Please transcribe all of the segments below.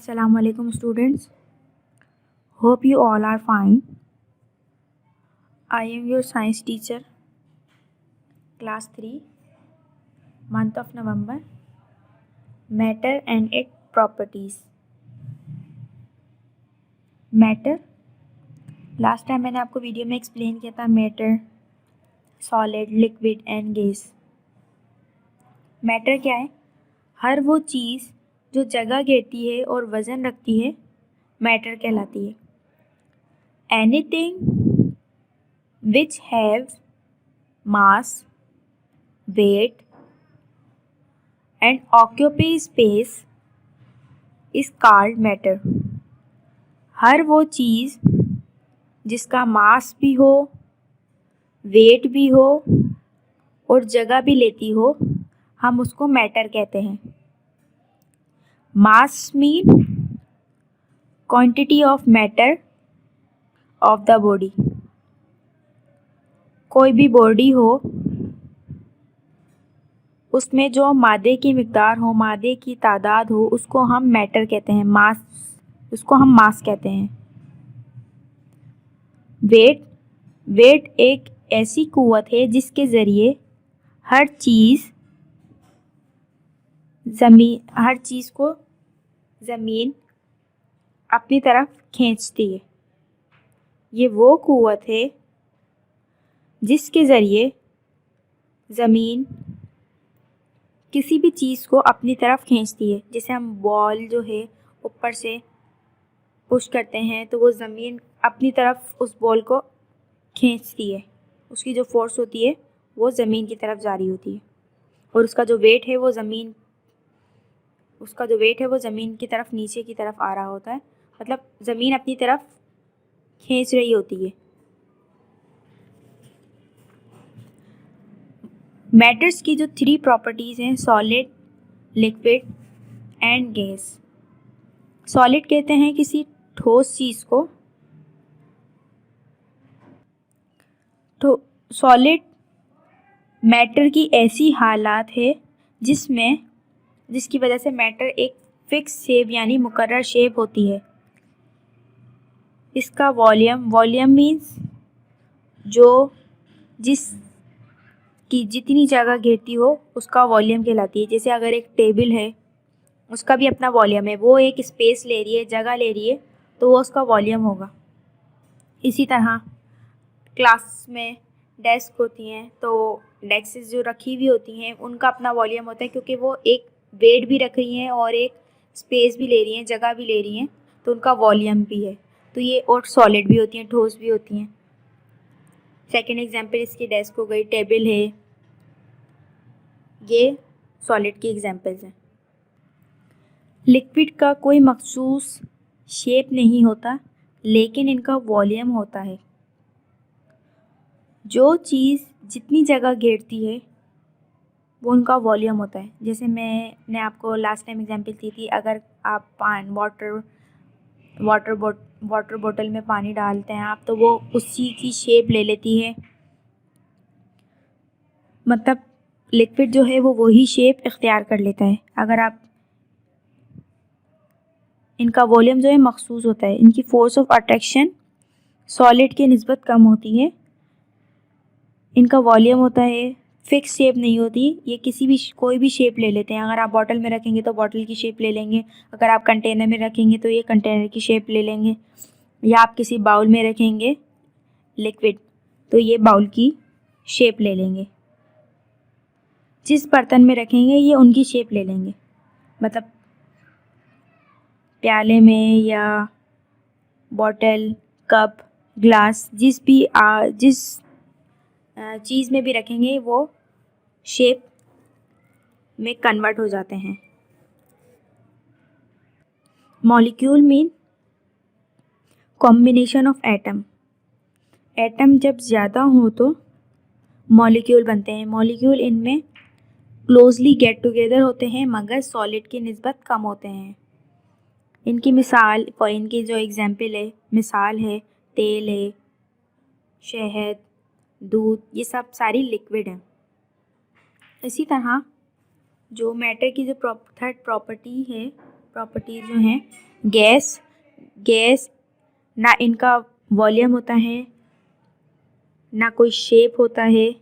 Assalamu alaikum students. Hope you all are fine. I am your science teacher, class 3, month of November. Matter and its properties. Matter, last time मैंने आपको video में explain किया था matter, solid, liquid and gas. Matter क्या है? हर वो चीज़ जो जगह घेरती है और वज़न रखती है मैटर कहलाती है। Anything which have mass, weight and occupy space is called matter. हर वो चीज़ जिसका मास भी हो, वेट भी हो और जगह भी लेती हो, हम उसको मैटर कहते हैं। Mass mean quantity of matter of the body. कोई भी बॉडी हो उसमें जो मादे की मिक़दार हो, मादे की तादाद हो, उसको हम मैटर कहते हैं। मास, उसको हम मास कहते हैं। वेट एक ऐसी क़ुव्वत है जिसके ज़रिए हर चीज़ को ज़मीन अपनी तरफ खींचती है। ये वो क़ुव्वत है जिसके ज़रिए ज़मीन किसी भी चीज़ को अपनी तरफ खींचती है। जैसे हम बॉल जो है ऊपर से पुश करते हैं तो वो ज़मीन अपनी तरफ उस बॉल को खींचती है। उसकी जो फोर्स होती है वो ज़मीन की तरफ जारी होती है और उसका जो वेट है वो ज़मीन की तरफ, नीचे की तरफ आ रहा होता है। मतलब ज़मीन अपनी तरफ खींच रही होती है। मैटर्स की जो 3 प्रॉपर्टीज़ हैं, solid, liquid and gas. Solid कहते हैं किसी ठोस चीज़ को। तो सॉलिड मैटर की ऐसी हालात है जिसकी वजह से मैटर एक फिक्स शेप यानी मुकर्रर शेप होती है। इसका वॉल्यूम मीन्स जिसकी जितनी जगह घेरती हो उसका वॉल्यूम कहलाती है। जैसे अगर एक टेबल है उसका भी अपना वॉल्यूम है, वो एक स्पेस ले रही है, जगह ले रही है, तो वो उसका वॉल्यूम होगा। इसी तरह क्लास में डेस्क होती हैं तो डेस्क जो रखी हुई होती हैं उनका अपना वॉल्यूम होता है, क्योंकि वो एक वेट भी रख रही हैं और एक स्पेस भी ले रही हैं, जगह भी ले रही हैं, तो उनका वॉल्यूम भी है। तो ये और सॉलिड भी होती हैं, ठोस भी होती हैं। सेकेंड एग्जाम्पल इसकी डेस्क हो गई, टेबल है, ये सॉलिड की एग्जाम्पल्स हैं। लिक्विड का कोई मखसूस शेप नहीं होता, लेकिन इनका वॉल्यूम होता है। जो चीज़ जितनी जगह घेरती है वो उनका वॉल्यूम होता है। जैसे मैंने आपको लास्ट टाइम एग्जांपल दी थी, अगर आप वाटर बॉटल में पानी डालते हैं आप, तो वो उसी की शेप ले लेती है। मतलब लिक्विड जो है वो वही शेप इख्तियार कर लेता है। अगर आप इनका वॉल्यूम जो है मखसूस होता है। इनकी फोर्स ऑफ अट्रैक्शन सॉलिड के निस्बत कम होती है। इनका वॉल्यूम होता है, फिक्स शेप नहीं होती, ये कोई भी शेप ले लेते हैं। अगर आप बॉटल में रखेंगे तो बॉटल की शेप ले लेंगे, अगर आप कंटेनर में रखेंगे तो ये कंटेनर की शेप ले लेंगे, या आप किसी बाउल में रखेंगे लिक्विड तो ये बाउल की शेप ले लेंगे। जिस बर्तन में रखेंगे ये उनकी शेप ले लेंगे। मतलब प्याले में या बॉटल, कप, ग्लास, जिस चीज़ में भी रखेंगे वो शेप में कन्वर्ट हो जाते हैं। Molecule mean combination of atom. Atom जब ज़्यादा हो तो मॉलिक्यूल बनते हैं। मॉलिक्यूल इनमें क्लोजली गेट टुगेदर होते हैं, मगर सॉलिड की निस्बत कम होते हैं। इनकी जो एग्जाम्पल है, मिसाल है तेल है, शहद, दूध, ये सब सारी लिक्विड हैं। इसी तरह जो मैटर की जो थर्ड प्रॉपर्टी है प्रॉपर्टीज जो हैं, गैस ना इनका वॉल्यूम होता है ना कोई शेप होता है,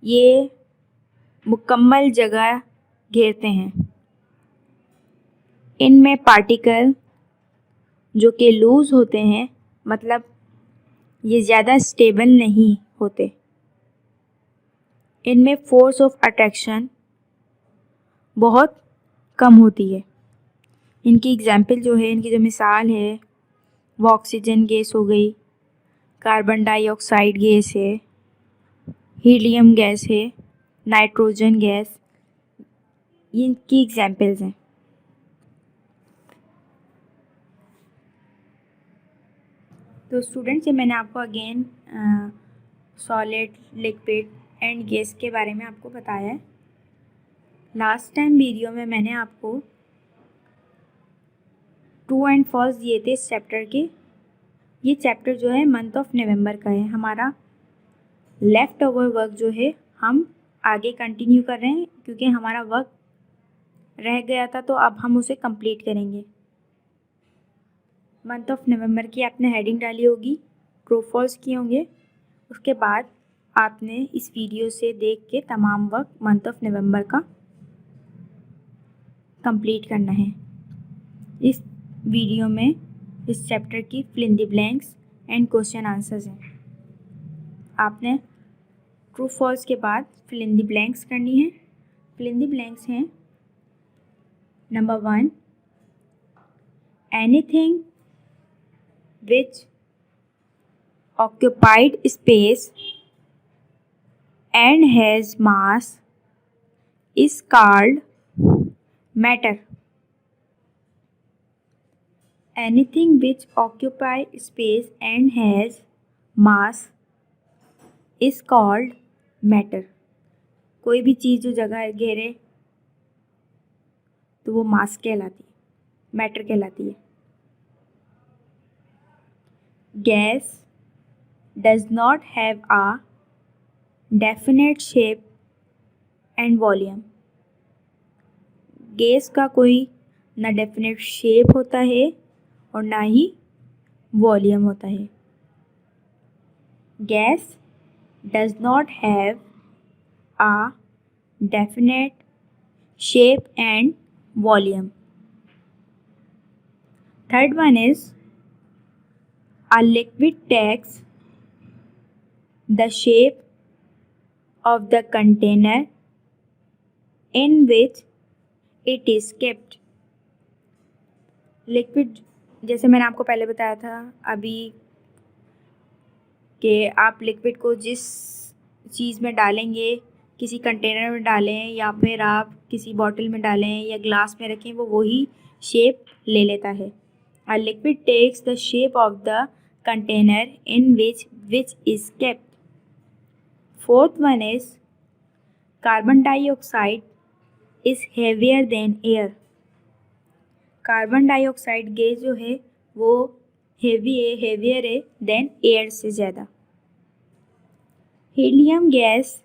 ये मुकम्मल जगह घेरते हैं। इनमें पार्टिकल जो कि लूज़ होते हैं, मतलब ये ज़्यादा स्टेबल नहीं होते। इनमें फोर्स ऑफ अट्रैक्शन बहुत कम होती है। इनकी एग्जाम्पल जो है, इनकी जो मिसाल है वो ऑक्सीजन गैस हो गई, कार्बन डाइऑक्साइड गैस है, हीलियम गैस है, नाइट्रोजन गैस, ये इनकी एग्जाम्पल्स हैं। तो स्टूडेंट्स, ये मैंने आपको again solid, liquid and gas के बारे में आपको बताया है। लास्ट टाइम वीडियो में मैंने आपको ट्रू एंड फॉल्स दिए थे इस चैप्टर के। ये चैप्टर जो है मंथ ऑफ नवंबर का है। हमारा लेफ़्ट ओवर वर्क जो है हम आगे कंटिन्यू कर रहे हैं, क्योंकि हमारा वर्क रह गया था तो अब हम उसे कंप्लीट करेंगे। मंथ ऑफ नवंबर की आपने हेडिंग डाली होगी, ट्रू फॉल्स किए होंगे। उसके बाद आपने इस वीडियो से देख के तमाम वर्क मंथ ऑफ नवंबर का कंप्लीट करना है। इस वीडियो में इस चैप्टर की fill in the blanks and question answers हैं। आपने ट्रू फॉल्स के बाद फिल इन द ब्लैंक्स करनी है। फिल इन द ब्लैंक्स हैं, number 1, anything which occupied space and has mass is called matter. Anything which occupies space and has mass is called matter. कोई भी चीज़ जो जगह घेरे तो वो मास कहलाती है, मैटर कहलाती है। Gas does not have a definite shape and volume. Gas का कोई ना डेफिनेट शेप होता है और ना ही वॉल्यूम होता है। Gas does not have a definite shape and volume. Third one is, a liquid takes the shape of the container in which it is kept. Liquid, जैसे मैंने आपको पहले बताया था अभी कि आप लिक्विड को जिस चीज़ में डालेंगे, किसी कंटेनर में डालें या फिर आप किसी बॉटल में डालें या ग्लास में रखें, वो वही शेप ले लेता है। A liquid takes the shape of the container in which is kept. Fourth one is, carbon dioxide is heavier than air. Carbon dioxide gas जो है वो हेवियर है देन एयर से ज़्यादा। Helium gas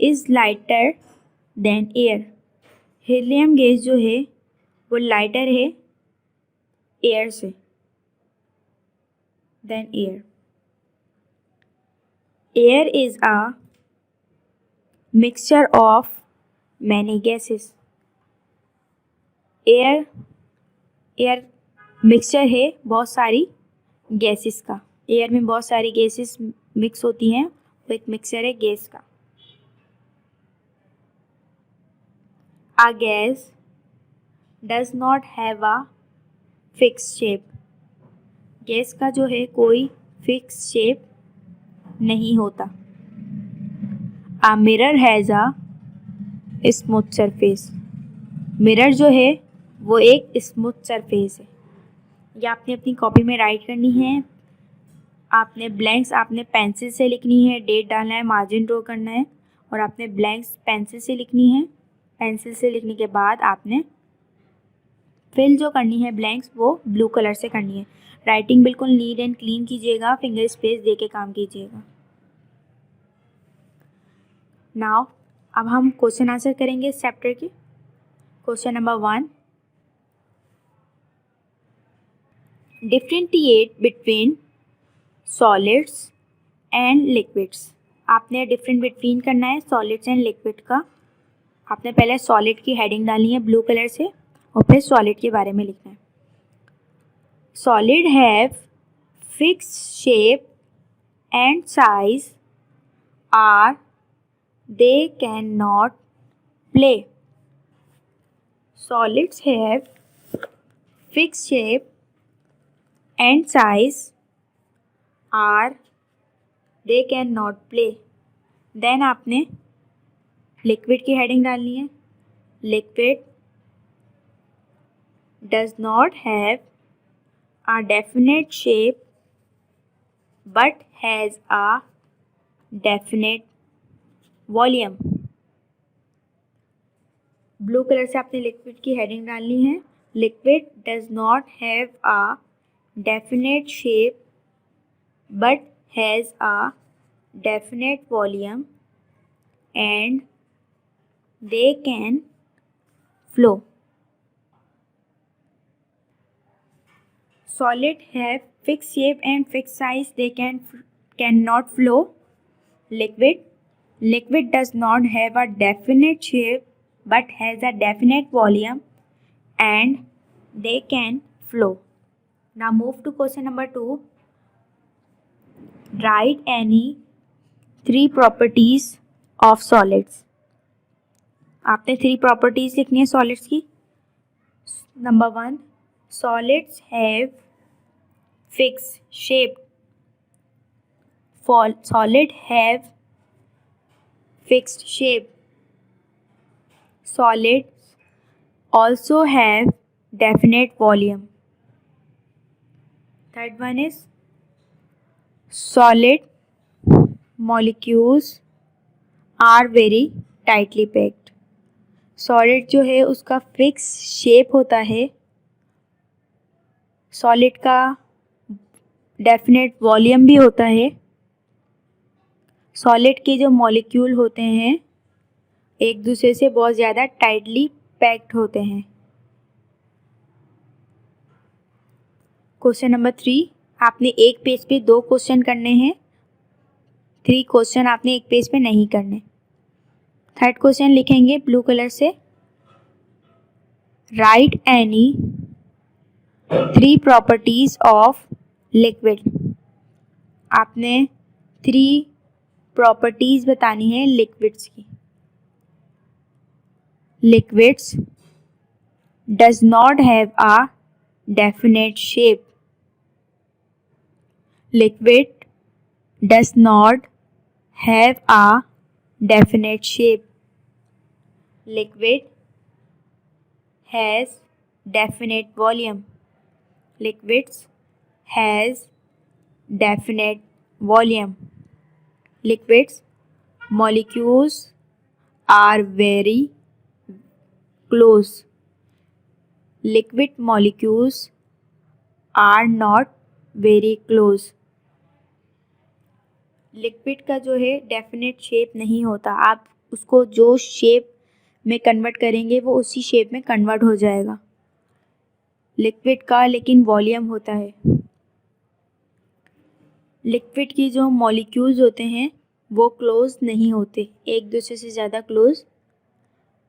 is lighter than air. Helium gas जो है वो lighter है एयर से, than air. Air is a mixture of many gases. Air mixture है बहुत सारी गैसेस का। एयर में बहुत सारी गैसेस मिक्स होती हैं, वो एक मिक्सचर है गैस का। A gas does not have a fixed shape. Gas का जो है कोई फिक्स शेप नहीं होता। A mirror has a smooth surface. Mirror जो है वो एक स्मूथ सरफेस है। ये आपने अपनी कॉपी में राइट करनी है। आपने ब्लैंक्स आपने पेंसिल से लिखनी है, डेट डालना है, मार्जिन ड्रॉ करना है और आपने ब्लैंक्स पेंसिल से लिखनी है। पेंसिल से लिखने के बाद आपने फिल जो करनी है ब्लैंक्स वो ब्लू कलर से करनी है। राइटिंग बिल्कुल नीट एंड क्लीन कीजिएगा, फिंगर स्पेस दे के काम कीजिएगा। नाउ अब हम क्वेश्चन आंसर करेंगे इस चैप्टर के। Question number 1, differentiate between solids and liquids. आपने डिफरेंट बिटवीन करना है सॉलिड्स एंड लिक्विड का। आपने पहले सॉलिड की हेडिंग डालनी है ब्लू कलर से और फिर सॉलिड के बारे में लिखना है। Solid have fix shape and size are they can not play. Solids have fix shape and size are they can not play. Then आपने लिक्विड की हेडिंग डालनी है। Liquid does not have a definite shape but has a definite volume. Blue colour से आपने liquid की heading डालनी है। Liquid does not have a definite shape but has a definite volume and they can flow. Solid have fixed shape and fixed size. They cannot flow. Liquid does not have a definite shape but has a definite volume and they can flow. Now move to question number 2. Write any 3 properties of solids. आपने 3 properties लिखनी है solids की। Number 1, solids have fix shape. Solid have fixed shape. Solids also have definite volume. Third one is solid molecules are very tightly packed. Solid जो है उसका fix shape होता है। Solid का डेफिनेट वॉल्यूम भी होता है। सॉलिड के जो मॉलिक्यूल होते हैं एक दूसरे से बहुत ज़्यादा टाइटली पैक्ड होते हैं। क्वेश्चन नंबर 3, आपने एक पेज पे 2 क्वेश्चन करने हैं। 3 क्वेश्चन आपने एक पेज पे नहीं करने। थर्ड क्वेश्चन लिखेंगे ब्लू कलर से। Right any 3 properties of liquid. आपने 3 प्रॉपर्टीज बतानी है लिक्विड्स की। Liquids does not have a definite shape. Liquid does not have a definite shape. Liquid has definite volume. Liquids has definite volume. Liquids molecules are very close. Liquid molecules are not very close. Liquid का जो है definite shape नहीं होता। आप उसको जो shape में convert करेंगे वो उसी शेप में कन्वर्ट हो जाएगा। लिक्विड का लेकिन वॉल्यूम होता है। लिक्विड की जो मॉलिक्यूल्स होते हैं वो क्लोज नहीं होते, एक दूसरे से ज़्यादा क्लोज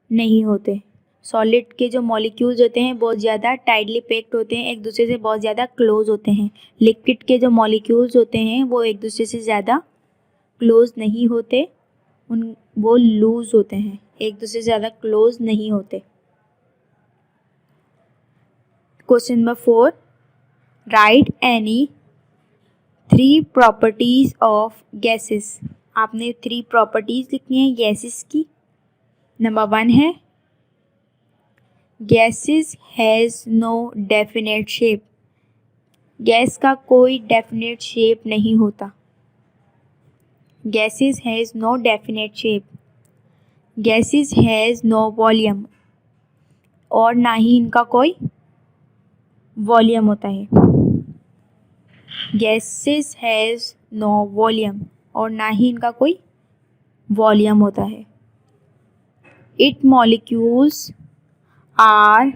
नहीं होते। सॉलिड के जो मॉलिक्यूल्स होते हैं बहुत ज़्यादा टाइटली पैक्ड होते हैं, एक दूसरे से बहुत ज़्यादा क्लोज होते हैं। लिक्विड के जो मॉलिक्यूल्स होते हैं वो एक दूसरे से ज़्यादा क्लोज नहीं होते, वो लूज होते हैं, एक दूसरे से ज़्यादा क्लोज नहीं होते। Question number 4, right any 3 properties of gases. आपने 3 प्रॉपर्टीज लिखनी है गैसेस की। नंबर 1 है gases has no definite shape. Gas का कोई डेफिनेट शेप नहीं होता। Gases has no definite shape. Gases has no volume. और ना ही इनका कोई वॉल्यूम होता है। Gases has no volume. और ना ही इनका कोई वॉल्यूम होता है। Its molecules are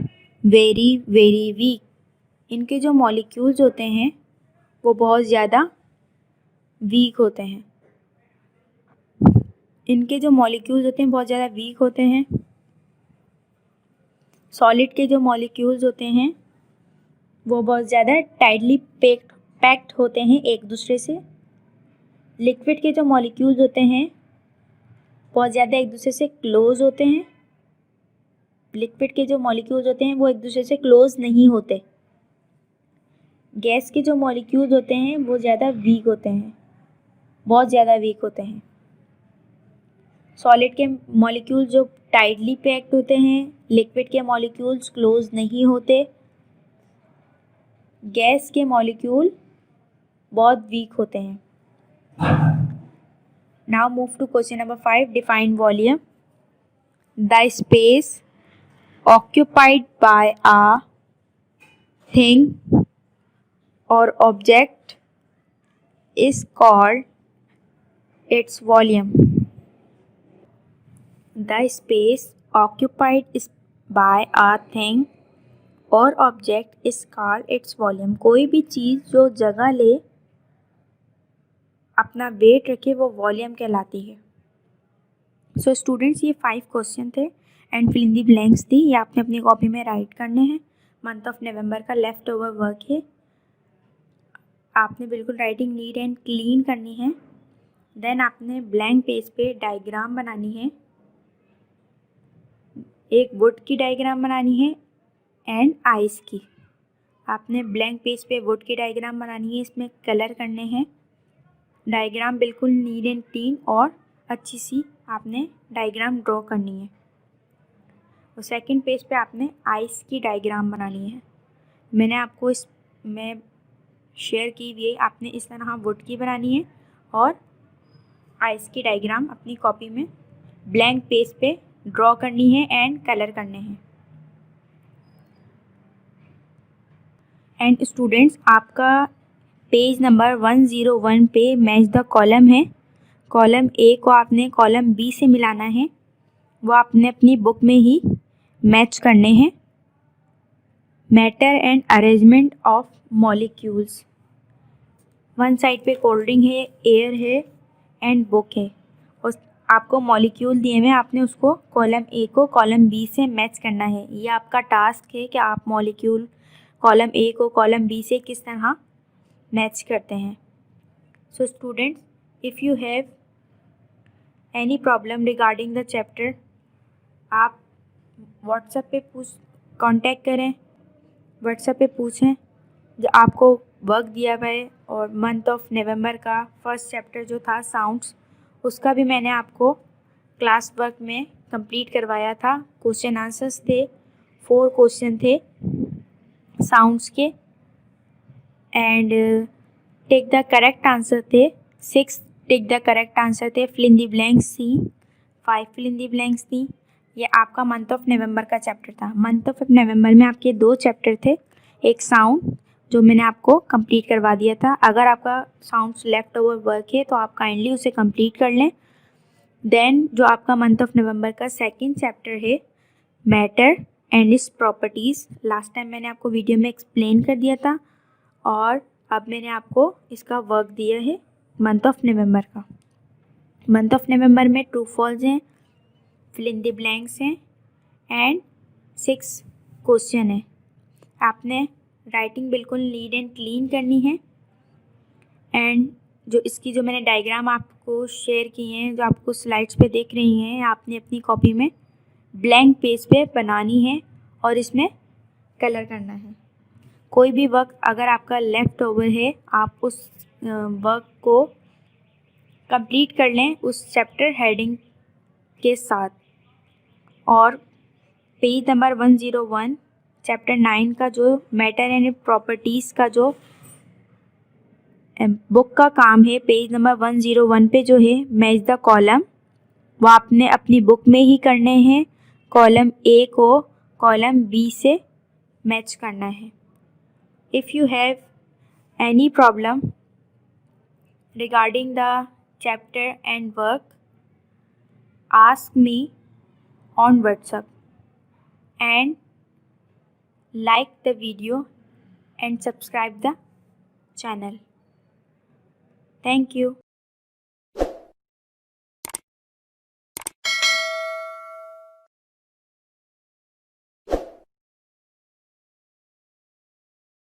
very very weak. इनके जो मॉलिक्यूल्स होते हैं वो बहुत ज़्यादा वीक होते हैं। इनके जो मॉलिक्यूल्स होते हैं बहुत ज़्यादा वीक होते हैं। सॉलिड के जो मॉलिक्यूल्स होते हैं वो बहुत ज़्यादा टाइटली पैक्ड होते हैं एक दूसरे से। लिक्विड के जो मॉलिक्यूल्स होते हैं बहुत ज़्यादा एक दूसरे से क्लोज होते हैं। लिक्विड के जो मॉलिक्यूल्स होते हैं वो एक दूसरे से क्लोज नहीं होते। गैस के जो मॉलिक्यूल्स होते हैं वो ज़्यादा वीक होते हैं, बहुत ज़्यादा वीक होते हैं। सॉलिड के मॉलिक्यूल्स जो टाइटली पैक्ड होते हैं, लिक्विड के मॉलिक्यूल्स क्लोज नहीं होते, गैस के मॉलिक्यूल बहुत वीक होते हैं। Now move to question number 5, define volume. The space occupied by a thing or object is called its volume. The space occupied by a thing or object is called its volume. कोई भी चीज़ जो जगह ले, अपना wait रखे, वो volume कहलाती है। सो स्टूडेंट्स, ये 5 क्वेश्चन थे and fill in the blanks थी। ये आपने अपनी कॉपी में राइट करने हैं। मंथ ऑफ नवंबर का लेफ्ट ओवर वर्क है। आपने बिल्कुल राइटिंग नीट एंड क्लीन करनी है। देन आपने ब्लैंक पेज पे डायग्राम बनानी है। एक वुड की डायग्राम बनानी है एंड आइस की। आपने ब्लैंक पेज पे वुड की डायग्राम बनानी है, इसमें कलर करने हैं। डायग्राम बिल्कुल नीट एंड क्लीन और अच्छी सी आपने डायग्राम ड्रॉ करनी है। और सेकंड पेज पे आपने आइस की डायग्राम बनानी है। मैंने आपको इसमें शेयर की हुई है, आपने इस तरह वुड की बनानी है और आइस की डायग्राम अपनी कॉपी में ब्लैंक पेज पे ड्रॉ करनी है एंड कलर करने हैं। एंड स्टूडेंट्स, आपका पेज नंबर 101 पे मैच द कॉलम है। कॉलम ए को आपने कॉलम बी से मिलाना है, वो आपने अपनी बुक में ही मैच करने हैं। Matter and arrangement of molecules. One side पे कोल्ड ड्रिंक है, एयर है एंड बुक है, और आपको मॉलिक्यूल दिए हुए, आपने उसको कॉलम ए को कॉलम बी से मैच करना है। ये आपका टास्क है कि आप मॉलिक्यूल कॉलम ए को कॉलम बी से किस तरह मैच करते हैं। So students, if you have any problem regarding the chapter, आप व्हाट्सएप पे कांटेक्ट करें, व्हाट्सएप पे पूछें। जो आपको वर्क दिया हुआ है और मंथ ऑफ नवंबर का फर्स्ट चैप्टर जो था साउंड्स, उसका भी मैंने आपको क्लास वर्क में कंप्लीट करवाया था। क्वेश्चन आंसर्स थे, 4 क्वेश्चन थे साउंड्स के and tick the correct answer थे 6। टेक द करेक्ट आंसर थे, फिल इन दी ब्लैंक्स थी 5, फिल इन दी ब्लैंक्स थी। ये आपका मंथ ऑफ नवंबर का चैप्टर था। मंथ ऑफ नवंबर में आपके 2 चैप्टर थे, एक साउंड जो मैंने आपको कंप्लीट करवा दिया था। अगर आपका साउंड्स लेफ्ट ओवर वर्क है तो आप काइंडली उसे कंप्लीट कर लें। देन जो आपका मंथ ऑफ नवंबर का सेकंड चैप्टर है matter and it's properties, last time मैंने आपको वीडियो में एक्सप्लेन कर दिया था और अब मैंने आपको इसका वर्क दिया है मंथ ऑफ नवंबर का। मंथ ऑफ नवंबर में ट्रू फॉल्स हैं, फिल इन द ब्लैंक्स हैं एंड 6 क्वेश्चन है। आपने राइटिंग बिल्कुल नीट एंड क्लीन करनी है एंड जो मैंने डायग्राम आपको शेयर किए हैं, जो आपको स्लाइड्स पे देख रही हैं, आपने अपनी कॉपी में ब्लैंक पेज पे बनानी है और इसमें कलर करना है। कोई भी वर्क अगर आपका लेफ़्ट ओवर है, आप उस वर्क को कंप्लीट कर लें उस चैप्टर हेडिंग के साथ। और पेज नंबर 101 चैप्टर 9 का जो मैटर एंड प्रॉपर्टीज़ का जो बुक का काम है, पेज नंबर 101 पे जो है मैच द कॉलम, वो आपने अपनी बुक में ही करने हैं। कॉलम ए को कॉलम बी से मैच करना है। If you have any problem regarding the chapter and work, ask me on WhatsApp and like the video and subscribe the channel. Thank you.